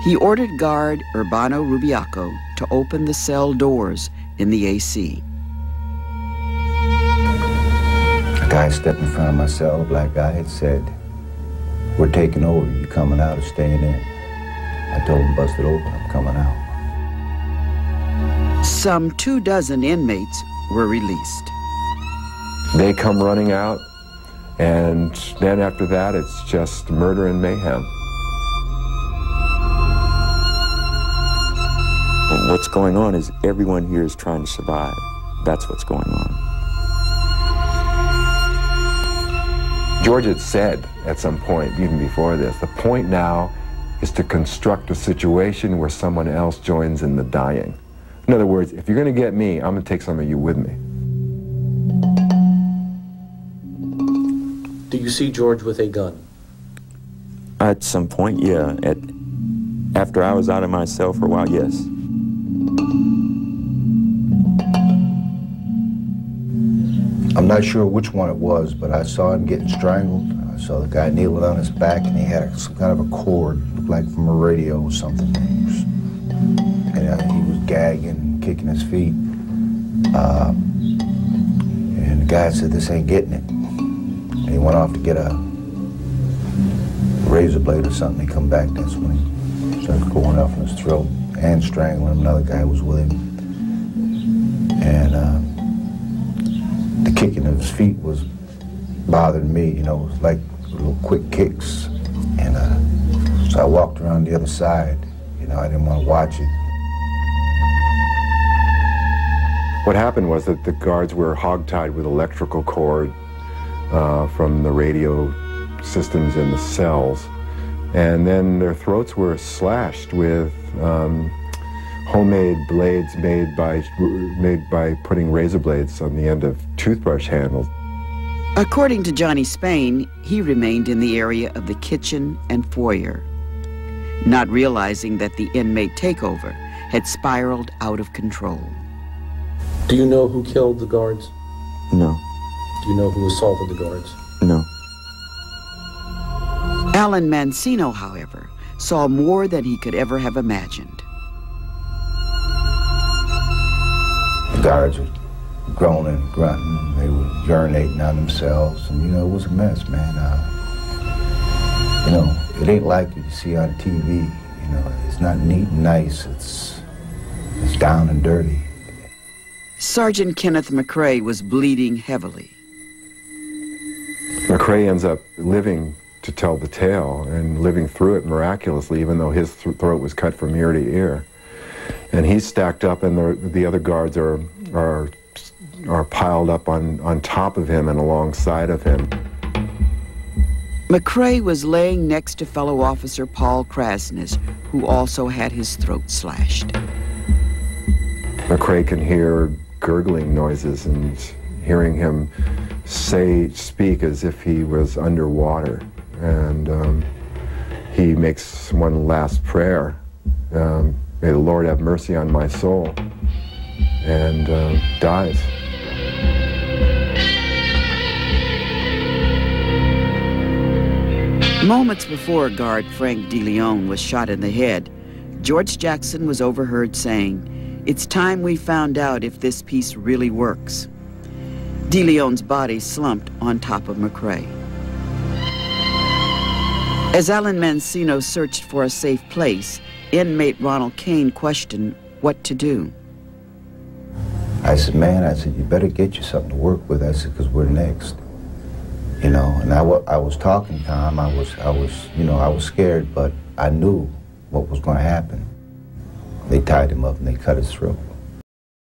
He ordered guard Urbano Rubiaco to open the cell doors in the AC. A guy stepped in front of my cell, a black guy, had said, "We're taking over, you coming out or staying in?" I told him, "Bust it open, I'm coming out." Some 24 inmates were released. They come running out, and then after that, it's just murder and mayhem. What's going on is everyone here is trying to survive. That's what's going on. George had said at some point, even before this, the point now is to construct a situation where someone else joins in the dying. In other words, if you're going to get me, I'm going to take some of you with me. Do you see George with a gun? At some point, yeah. After I was out of my cell for a while, yes. I'm not sure which one it was, but I saw him getting strangled. I saw the guy kneeling on his back, and he had some kind of a cord, looked like from a radio or something. And he was gagging, kicking his feet. And the guy said, "This ain't getting it." And he went off to get a razor blade or something. He come back, that's when he started going off in his throat and strangling him. Another guy was with him. And the kicking of his feet was bothering me, you know, it was like little quick kicks. And so I walked around the other side. You know, I didn't want to watch it. What happened was that the guards were hogtied with electrical cord from the radio systems in the cells, and then their throats were slashed with homemade blades made by putting razor blades on the end of toothbrush handles. According to Johnny Spain, he remained in the area of the kitchen and foyer, not realizing that the inmate takeover had spiraled out of control. Do you know who killed the guards? No. Do you know who assaulted the guards? No. Alan Mancino, however, saw more than he could ever have imagined. The guards were groaning and grunting. They were urinating on themselves. And, you know, it was a mess, man. You know, it ain't like you see on TV. You know, it's not neat and nice. It's down and dirty. Sergeant Kenneth McRae was bleeding heavily. McRae ends up living to tell the tale and living through it miraculously, even though his throat was cut from ear to ear. And he's stacked up, and the other guards are piled up on top of him and alongside of him. McRae was laying next to fellow officer Paul Krasniz, who also had his throat slashed. McRae can hear gurgling noises and hearing him speak as if he was underwater. And he makes one last prayer. May the Lord have mercy on my soul, and dies. Moments before guard Frank DeLeon was shot in the head, George Jackson was overheard saying, "It's time we found out if this piece really works." DeLeon's body slumped on top of McRae. As Alan Mancino searched for a safe place, inmate Ronald Kane questioned what to do. I said, "Man," I said, "you better get you something to work with." I said, "because we're next." You know, and I was talking to him. I was scared, but I knew what was going to happen. They tied him up and they cut his throat.